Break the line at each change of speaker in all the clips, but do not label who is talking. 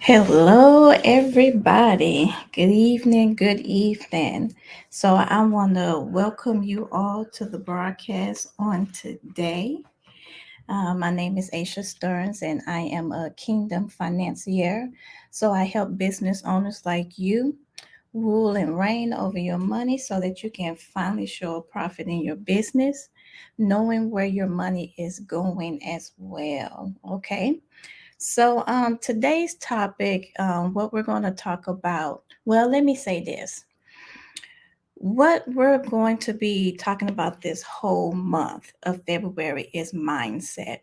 Hello, everybody. Good evening. Good evening. So, I want to welcome you all to the broadcast on today. My name is Aisha Stearns, and I am a kingdom financier. So, I help business owners like you rule and reign over your money so that you can finally show a profit in your business, knowing where your money is going as well. Okay. So, today's topic, what we're going to talk about, well, let me say this. What we're going to be talking about this whole month of February is mindset.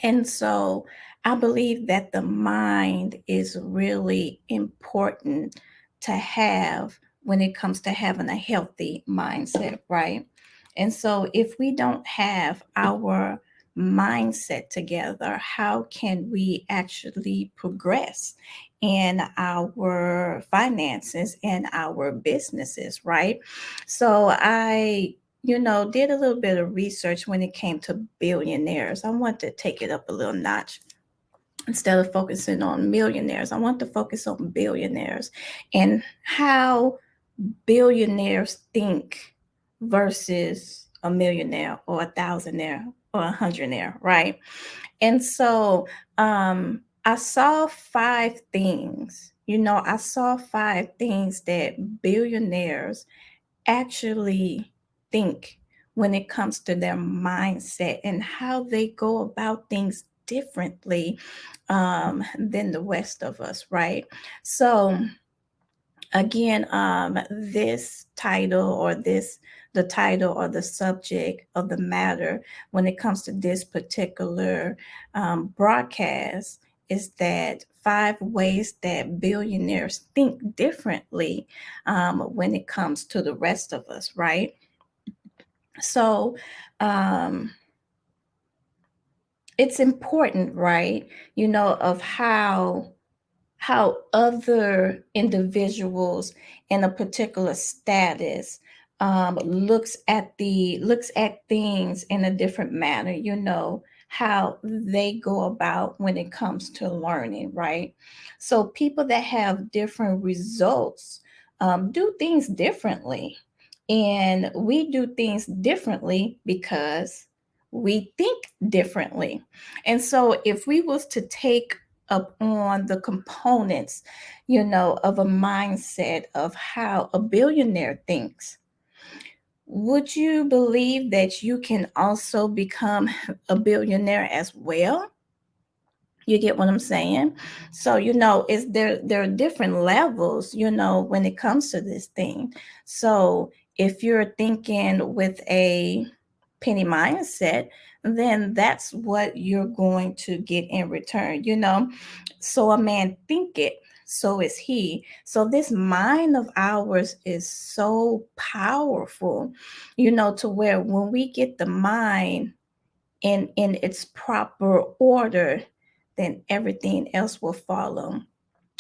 And so I believe that the mind is really important to have when it comes to having a healthy mindset, right? And so if we don't have our mindset together, how can we actually progress in our finances and our businesses, right? So I did a little bit of research when it came to billionaires. I want to take it up a little notch. Instead of focusing on millionaires, I want to focus on billionaires and how billionaires think versus a millionaire or a thousandaire or a hundredaire, right? And so I saw five things. I saw five things that billionaires actually think when it comes to their mindset and how they go about things differently than the rest of us, right? So, again, this title or this the title or the subject of the matter when it comes to this particular broadcast is that five ways that billionaires think differently when it comes to the rest of us, right? So um, it's important, right? Of how other individuals in a particular status looks at things in a different manner. How they go about when it comes to learning, right? So people that have different results do things differently, and we do things differently because we think differently. And so if we was to take up on the components, of a mindset of how a billionaire thinks, would you believe that you can also become a billionaire as well? You get what I'm saying? So, is there are different levels, when it comes to this thing. So if you're thinking with a penny mindset, then that's what you're going to get in return. So a man think it, so is he. So this mind of ours is so powerful, to where when we get the mind in its proper order, then everything else will follow.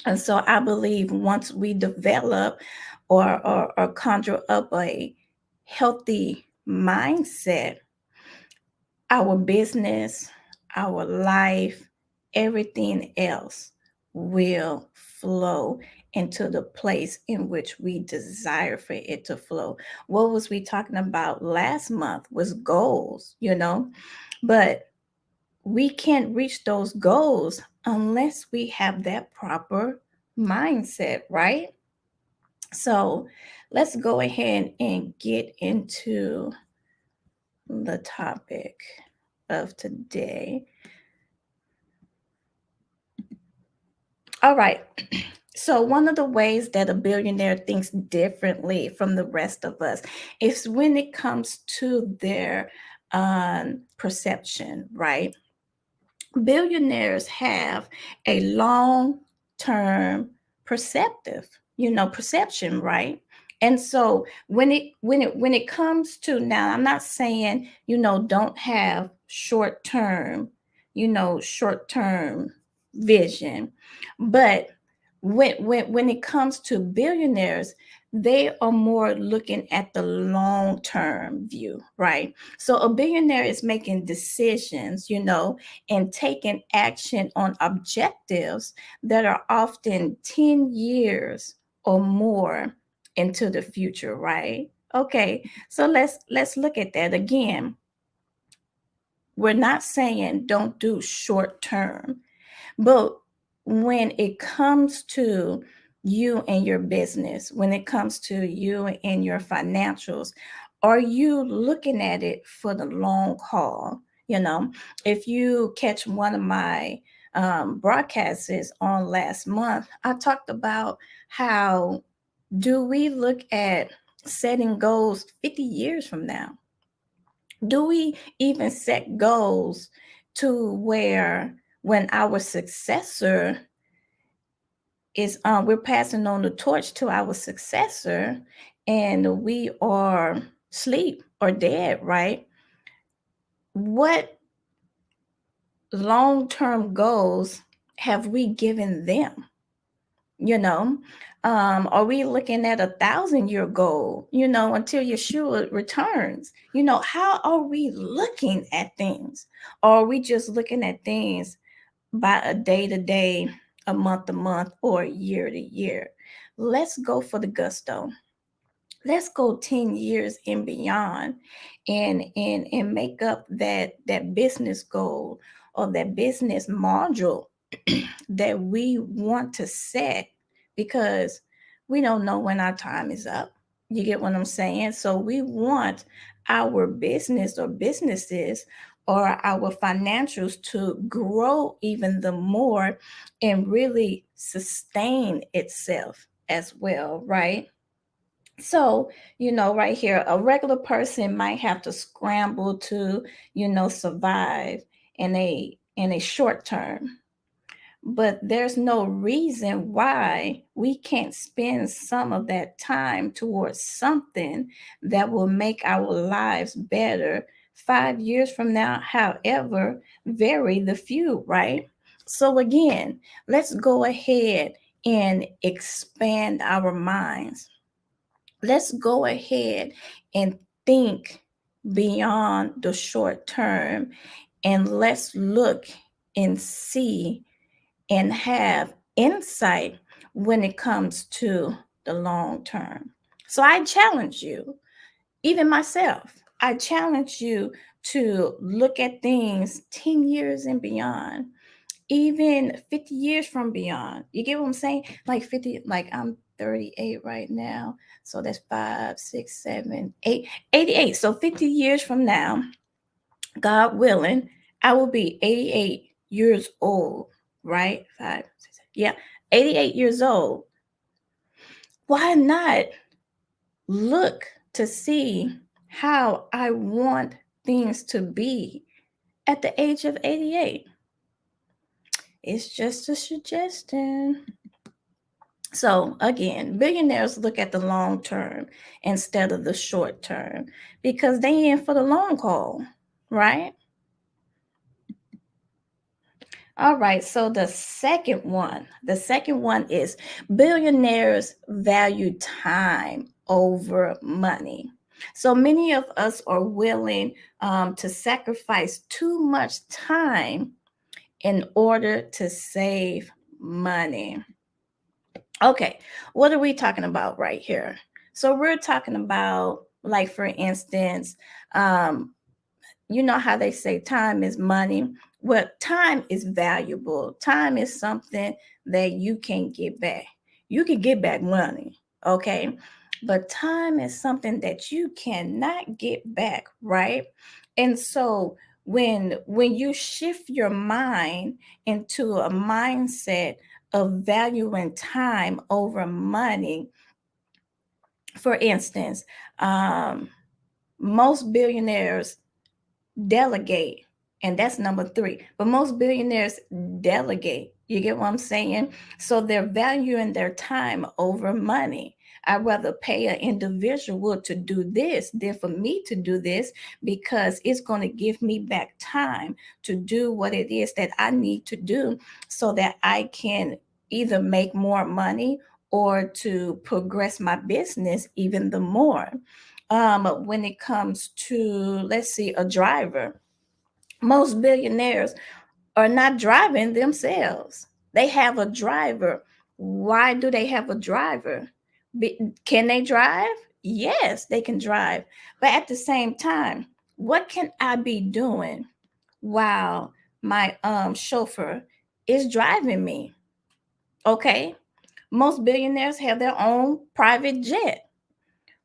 And so I believe once we develop or conjure up a healthy mindset, our business, our life, everything else will flow into the place in which we desire for it to flow. What was we talking about last month was goals. But we can't reach those goals unless we have that proper mindset, right? So let's go ahead and get into the topic of today. All right. So, one of the ways that a billionaire thinks differently from the rest of us is when it comes to their perception, right? Billionaires have a long term perception, right? And so when it comes to, now, I'm not saying, don't have short term vision, but when it comes to billionaires, they are more looking at the long term view, right? So a billionaire is making decisions, and taking action on objectives that are often 10 years or more into the future, right? Okay, so let's look at that again. We're not saying don't do short term, but when it comes to you and your business, when it comes to you and your financials, are you looking at it for the long haul? If you catch one of my broadcasts on last month, I talked about how do we look at setting goals 50 years from now? Do we even set goals to where when our successor is we're passing on the torch to our successor and we are asleep or dead, right? What long-term goals have we given them? Are we looking at 1,000-year goal, until Yeshua returns? How are we looking at things? Or are we just looking at things by a day to day, a month to month, or year to year? Let's go for the gusto. Let's go 10 years and beyond, and make up that business goal or that business module that we want to set, because we don't know when our time is up. You get what I'm saying? So we want our business or businesses or our financials to grow even the more and really sustain itself as well, right? So, right here, a regular person might have to scramble to, survive in a short term, but there's no reason why we can't spend some of that time towards something that will make our lives better 5 years from now, however vary the few, right? So again, let's go ahead and expand our minds. Let's go ahead and think beyond the short term, and let's look and see and have insight when it comes to the long term. So I challenge you, even myself, I challenge you to look at things 10 years and beyond, even 50 years from beyond. You get what I'm saying? Like 50, like I'm 38 right now. So that's 5, 6, 7, 8, 88. So 50 years from now, God willing, I will be 88 years old, right? 5, 6, yeah, 88 years old. Why not look to see how I want things to be at the age of 88? It's just a suggestion. So again, billionaires look at the long term instead of the short term because they in for the long haul, right? All right, so the second one is billionaires value time over money. So many of us are willing to sacrifice too much time in order to save money. Okay, what are we talking about right here? So we're talking about, like, for instance, you know how they say time is money. Well, time is valuable. Time is something that you can't get back. You can get back money, okay? But time is something that you cannot get back, right? And so when you shift your mind into a mindset of valuing time over money, for instance, most billionaires delegate, and that's number 3, but most billionaires delegate. You get what I'm saying? So they're valuing their time over money. I'd rather pay an individual to do this than for me to do this, because it's going to give me back time to do what it is that I need to do so that I can either make more money or to progress my business even the more. When it comes to, let's see, a driver, most billionaires are not driving themselves. They have a driver. Why do they have a driver? Can they drive? Yes, they can drive. But at the same time, what can I be doing while my chauffeur is driving me? Okay. Most billionaires have their own private jet.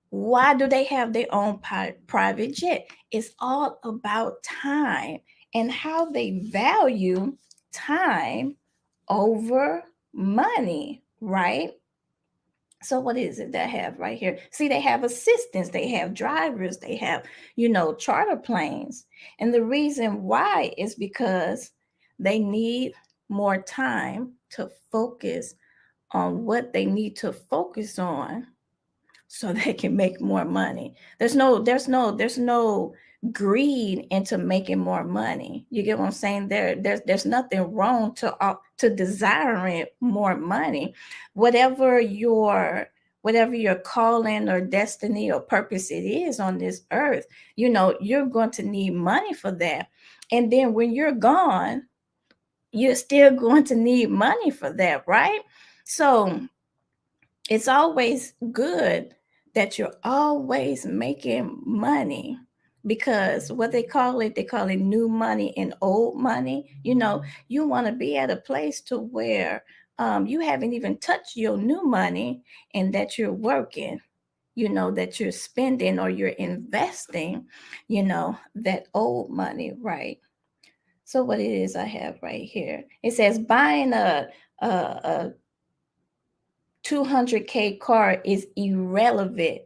Why do they have their own private jet? It's all about time and how they value time over money, right? So what is it that I have right here? See, they have assistants, they have drivers, they have, charter planes. And the reason why is because they need more time to focus on what they need to focus on so they can make more money. There's no greed into making more money. You get what I'm saying? There's nothing wrong to desiring more money. Whatever your calling or destiny or purpose it is on this earth, you're going to need money for that. And then when you're gone, you're still going to need money for that, right? So it's always good that you're always making money, because what they call it new money and old money. You want to be at a place to where you haven't even touched your new money, and that you're working, that you're spending or you're investing, that old money, right? So what it is I have right here, it says buying a 200K car is irrelevant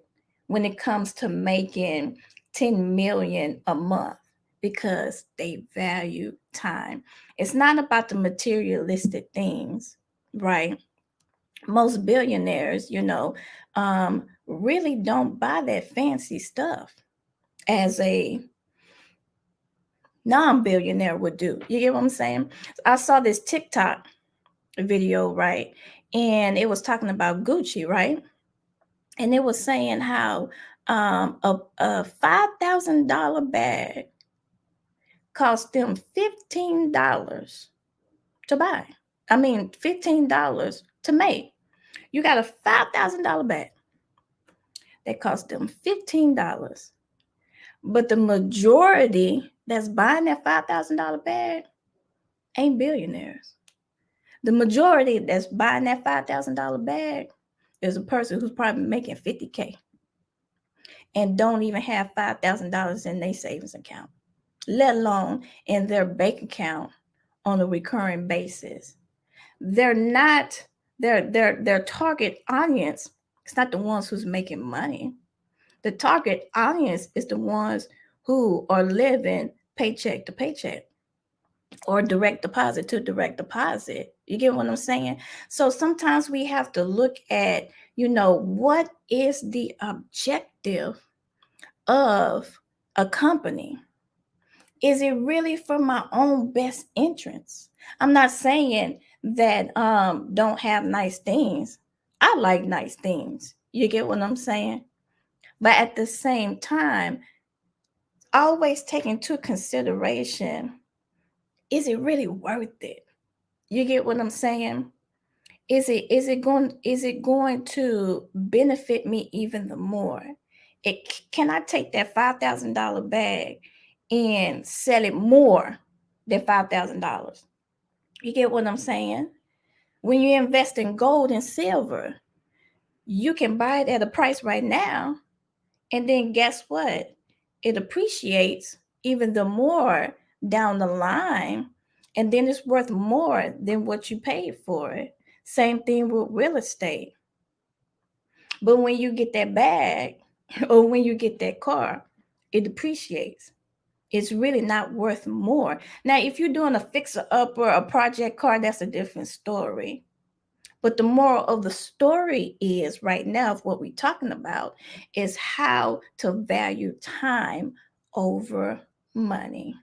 when it comes to making 10 million a month, because they value time. It's not about the materialistic things, right? Most billionaires, really don't buy that fancy stuff as a non-billionaire would do. You get what I'm saying? I saw this TikTok video, right? And it was talking about Gucci, right? And it was saying how a $5,000 bag cost them $15 to buy. I mean, $15 to make. You got a $5,000 bag that cost them $15, but the majority that's buying that $5,000 bag ain't billionaires. The majority that's buying that $5,000 bag is a person who's probably making 50K and don't even have $5,000 in their savings account, let alone in their bank account on a recurring basis. They're not their target audience. It's not the ones who's making money. The target audience is the ones who are living paycheck to paycheck or direct deposit to direct deposit. You get what I'm saying? So sometimes we have to look at, what is the objective of a company? Is it really for my own best interest? I'm not saying that don't have nice things. I like nice things. You get what I'm saying? But at the same time, always take into consideration, is it really worth it? You get what I'm saying? Is it going to benefit me even the more? Can I take that $5,000 bag and sell it more than $5,000? You get what I'm saying? When you invest in gold and silver, you can buy it at a price right now, and then guess what? It appreciates even the more down the line, and then it's worth more than what you paid for it. Same thing with real estate. But when you get that bag or when you get that car, it depreciates. It's really not worth more. Now, if you're doing a fixer upper, a project car, that's a different story. But the moral of the story is right now, of what we're talking about, is how to value time over money.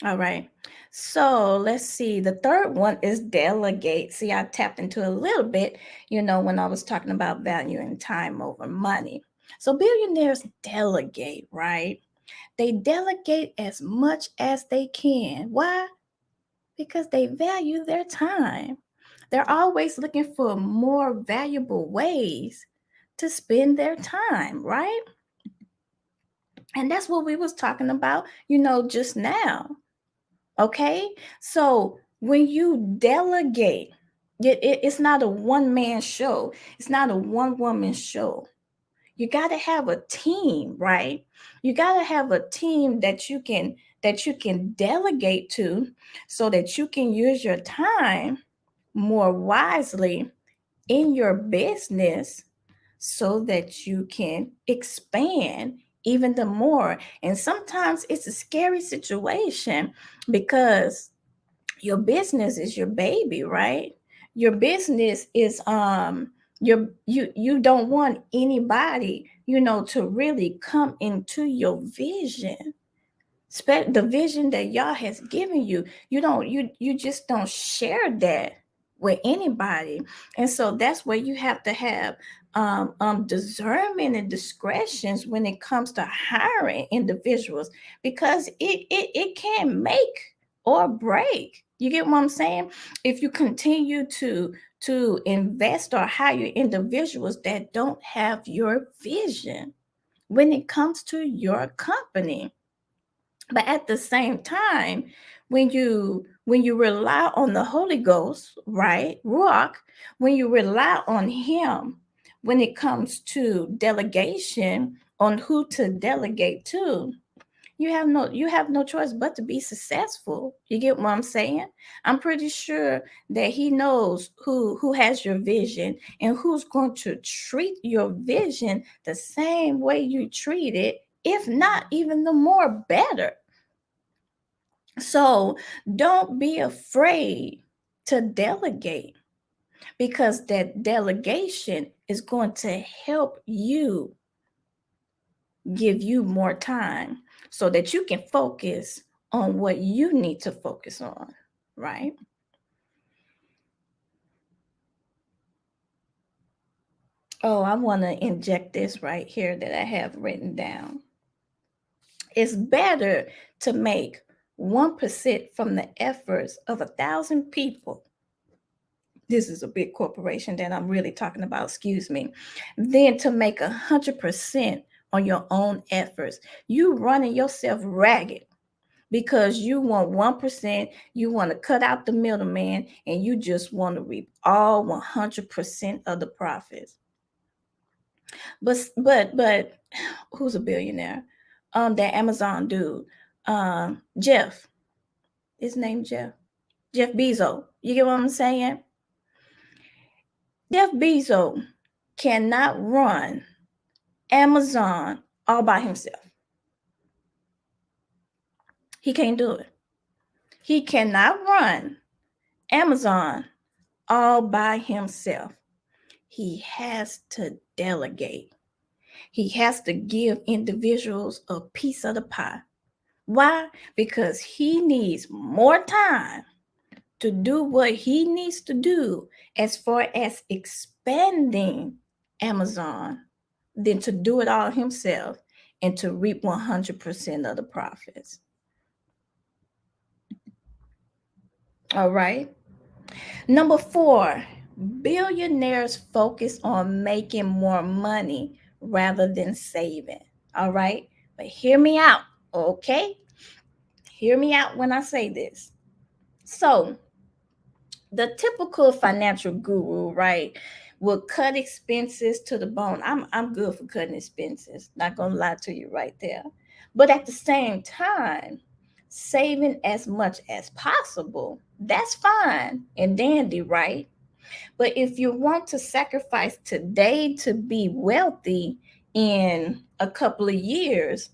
All right. So let's see. The third one is delegate. See, I tapped into a little bit, when I was talking about valuing time over money. So billionaires delegate, right? They delegate as much as they can. Why? Because they value their time. They're always looking for more valuable ways to spend their time, right? And that's what we was talking about, just now. Okay? So when you delegate, it's not a one man show, it's not a one woman show. You got to have a team, right? You got to have a team that you can delegate to so that you can use your time more wisely in your business so that you can expand even the more. And sometimes it's a scary situation because your business is your baby, right? Your business is you don't want anybody, to really come into your vision, the vision that y'all has given you. You just don't share that with anybody. And so that's where you have to have discernment and discretions when it comes to hiring individuals, because it can make or break. You get what I'm saying? If you continue to invest or hire individuals that don't have your vision when it comes to your company. But at the same time, when you rely on the Holy Ghost, right, Ruach, when you rely on Him, when it comes to delegation, on who to delegate to, you have no choice but to be successful. You get what I'm saying? I'm pretty sure that He knows who has your vision and who's going to treat your vision the same way you treat it, if not even the more better. So don't be afraid to delegate, because that delegation is going to help you, give you more time so that you can focus on what you need to focus on, right? Oh, I want to inject this right here that I have written down. It's better to make 1% from the efforts of 1,000 people. This is a big corporation that I'm really talking about, excuse me, then to make 100% on your own efforts. You running yourself ragged because you want 1%, you want to cut out the middleman, and you just want to reap all 100% of the profits. But who's a billionaire? That Amazon dude, Jeff. His name Jeff Bezos. You get what I'm saying? Jeff Bezos cannot run Amazon all by himself. He can't do it. He cannot run Amazon all by himself. He has to delegate. He has to give individuals a piece of the pie. Why? Because he needs more time to do what he needs to do as far as expanding Amazon than to do it all himself and to reap 100% of the profits. All right. Number 4, billionaires focus on making more money rather than saving. All right. But hear me out. Okay. Hear me out when I say this. So, the typical financial guru, right, will cut expenses to the bone. I'm good for cutting expenses. Not gonna lie to you right there. But at the same time, saving as much as possible, that's fine and dandy, right? But if you want to sacrifice today to be wealthy in a couple of years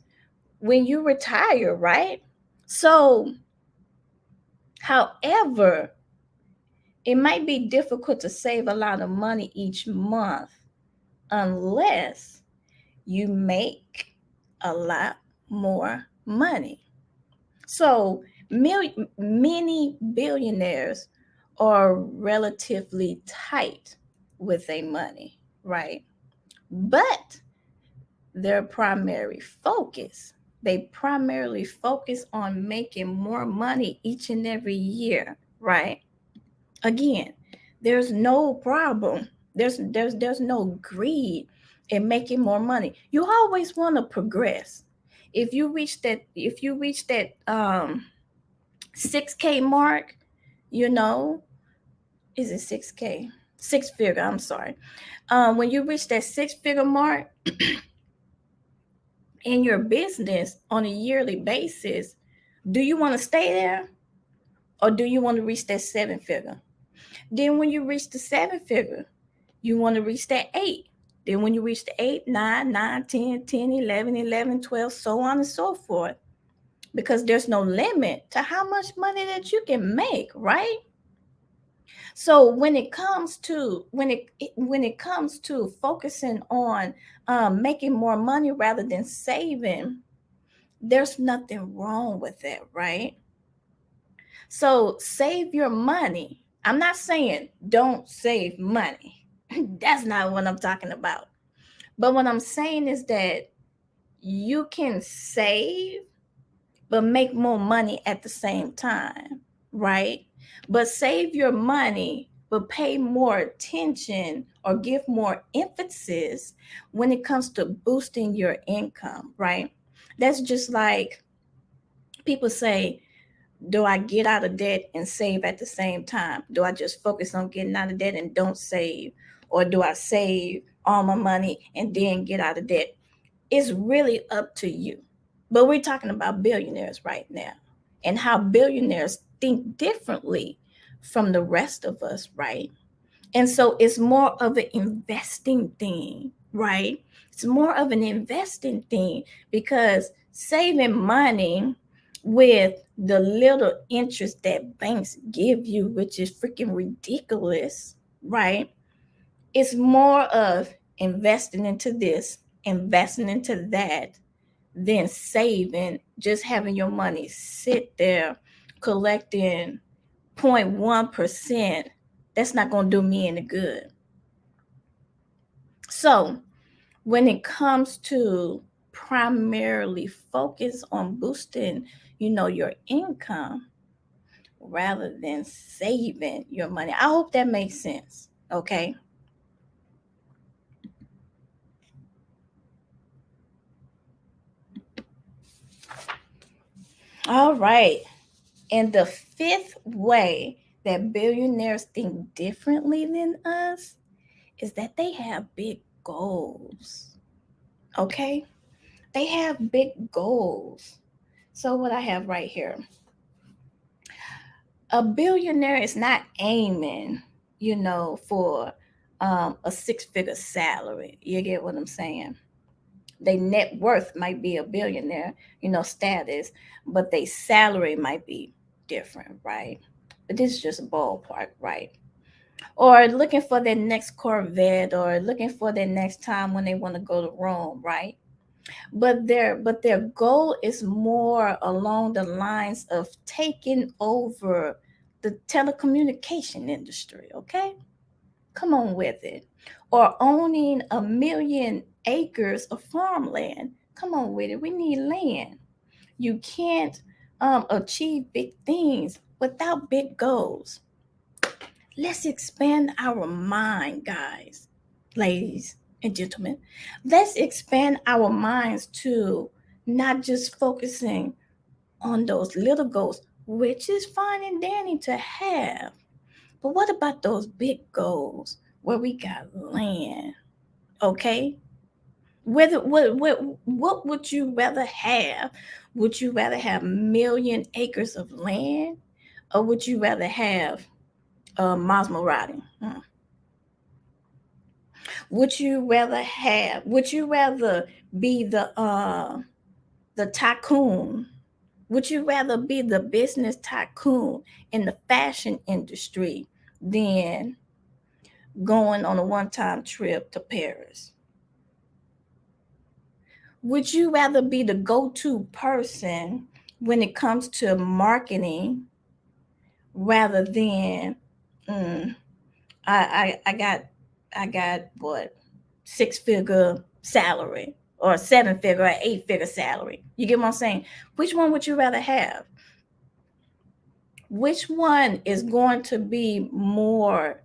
when you retire, right? So, however, it might be difficult to save a lot of money each month unless you make a lot more money. So Many billionaires are relatively tight with their money, right? But their primary focus, they primarily focus on making more money each and every year, right? Again, there's no problem. There's no greed in making more money. You always want to progress. If you reach that 6K mark, you know, is it 6K? Six figure, I'm sorry. When you reach that six-figure mark in your business on a yearly basis, do you want to stay there or do you want to reach that seven figure? Then when you reach the seven figure, you want to reach that eight. Then when you reach the 8, 9, 9, 10, 10, 11, 11, 12, so on and so forth. Because there's no limit to how much money that you can make, right? So when it comes to focusing on making more money rather than saving, there's nothing wrong with that, right? So save your money. I'm not saying don't save money. That's not what I'm talking about. But what I'm saying is that you can save but make more money at the same time, right? But save your money, but pay more attention or give more emphasis when it comes to boosting your income, right? That's just like people say, do I get out of debt and save at the same time? Do I just focus on getting out of debt and don't save? Or do I save all my money and then get out of debt? It's really up to you. But we're talking about billionaires right now and how billionaires think differently from the rest of us, right? And so it's more of an investing thing, right? It's more of an investing thing because saving money with the little interest that banks give you, which is freaking ridiculous, right? It's more of investing into this, investing into that, than saving, just having your money sit there collecting 0.1%. That's not going to do me any good. So, when it comes to primarily focus on boosting, your income rather than saving your money. I hope that makes sense. Okay. All right. And the fifth way that billionaires think differently than us is that they have big goals. Okay? They have big goals. So, what I have right here, a billionaire is not aiming, for a six-figure salary. You get what I'm saying? Their net worth might be a billionaire, status, but their salary might be different, right? But this is just a ballpark, right? Or looking for their next Corvette, or looking for their next time when they want to go to Rome, right? But their goal is more along the lines of taking over the telecommunication industry, okay? Come on with it. Or owning 1,000,000 acres of farmland. Come on with it. We need land. You can't achieve big things without big goals. Let's expand our mind, guys, ladies and gentlemen. Let's expand our minds to not just focusing on those little goals, which is fine and dandy to have. But what about those big goals where we got land? Okay? Whether what would you rather have? Would you rather have 1,000,000 acres of land, or would you rather have Maserati? Would you rather be the tycoon? Would you rather be the business tycoon in the fashion industry than going on a one-time trip to Paris? Would you rather be the go-to person when it comes to marketing rather than I got what, 6 figure salary or 7 figure or 8 figure salary. You get what I'm saying? Which one would you rather have? Which one is going to be more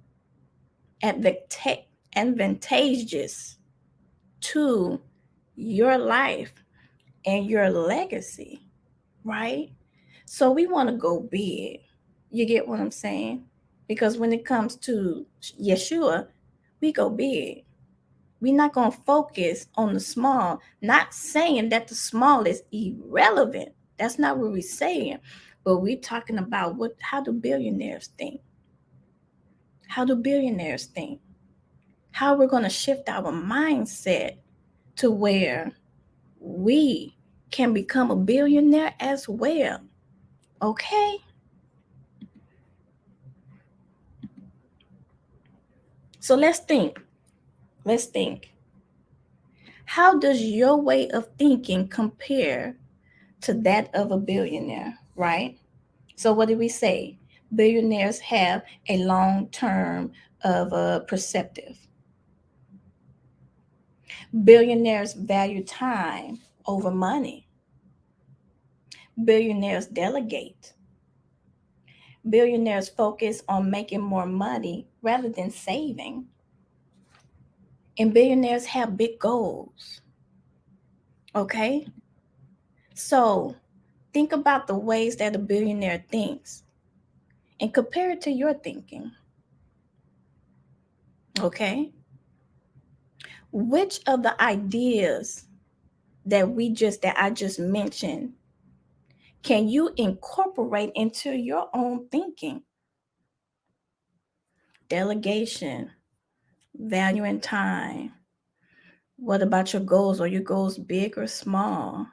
advantageous to your life and your legacy, right? So we want to go big. You get what I'm saying? Because when it comes to Yeshua, we go big. We're not going to focus on the small. Not saying that the small is irrelevant. That's not what we're saying. But we're talking about how do billionaires think? How do billionaires think? How we're going to shift our mindset to where we can become a billionaire as well. Okay? So let's think. Let's think. How does your way of thinking compare to that of a billionaire, right? So what did we say? Billionaires have a long term of a perspective. Billionaires value time over money. Billionaires delegate. Billionaires focus on making more money rather than saving. And billionaires have big goals. Okay? So think about the ways that a billionaire thinks and compare it to your thinking. Okay? Which of the ideas that I just mentioned can you incorporate into your own thinking? Delegation, valuing time. What about your goals? Are your goals big or small?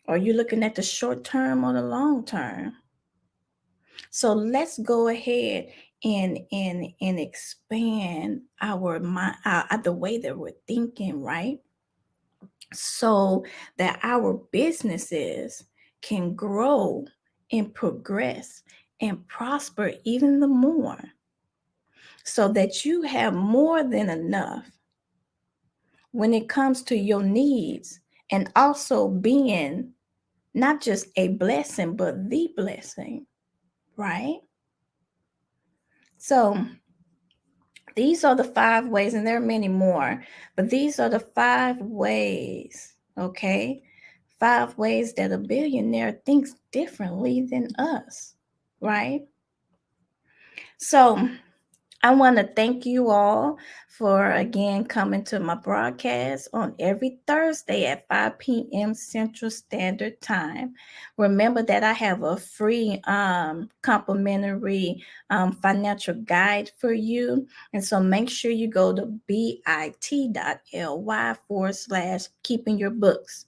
Are you looking at the short term or the long term? So let's go ahead and expand our mind, the way that we're thinking, right? So that our businesses can grow and progress and prosper even the more, so that you have more than enough when it comes to your needs, and also being not just a blessing but the blessing, right? So these are the 5 ways, and there are many more, but these are the 5 ways, okay? 5 ways that a billionaire thinks differently than us, right? So I want to thank you all for again coming to my broadcast on every Thursday at 5 p.m. Central Standard Time. Remember that I have a free complimentary financial guide for you. And so make sure you go to bit.ly/keeping your books.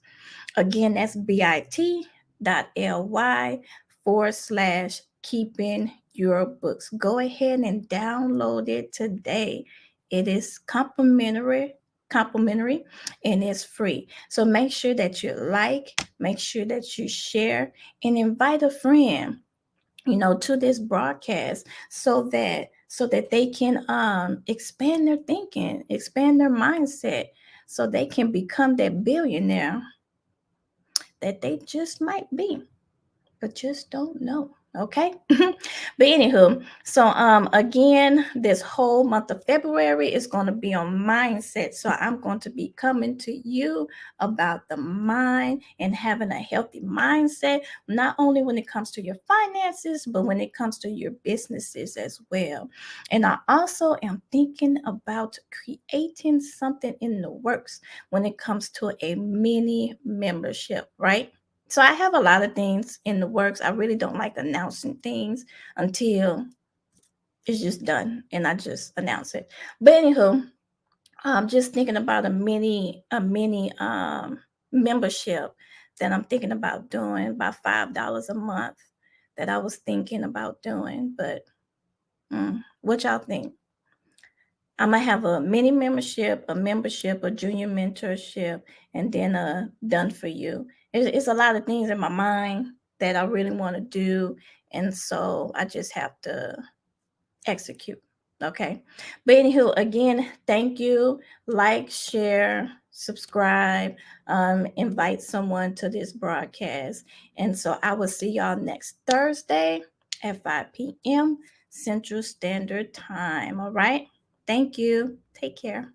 Again, that's bit.ly/keeping your books. Go ahead and download it today. It is complimentary, and it's free. So make sure that you make sure that you share, and invite a friend, to this broadcast, so that they can expand their thinking, expand their mindset, so they can become that billionaire that they just might be, but just don't know. Okay. But anywho, so again, this whole month of February is going to be on mindset. So I'm going to be coming to you about the mind and having a healthy mindset, not only when it comes to your finances, but when it comes to your businesses as well. And I also am thinking about creating something in the works when it comes to a mini membership, right? So I have a lot of things in the works. I really don't like announcing things until it's just done and I just announce it. But anywho, I'm just thinking about a mini membership that I'm thinking about doing, about $5 a month, that I was thinking about doing. But what y'all think? I'm gonna have a mini membership, a membership, a junior mentorship, and then a done for you. It's a lot of things in my mind that I really want to do, and so I just have to execute. Okay. But anywho, again, thank you. Like, share, subscribe, invite someone to this broadcast. And so I will see y'all next Thursday at 5 p.m. Central Standard Time. All right. Thank you. Take care.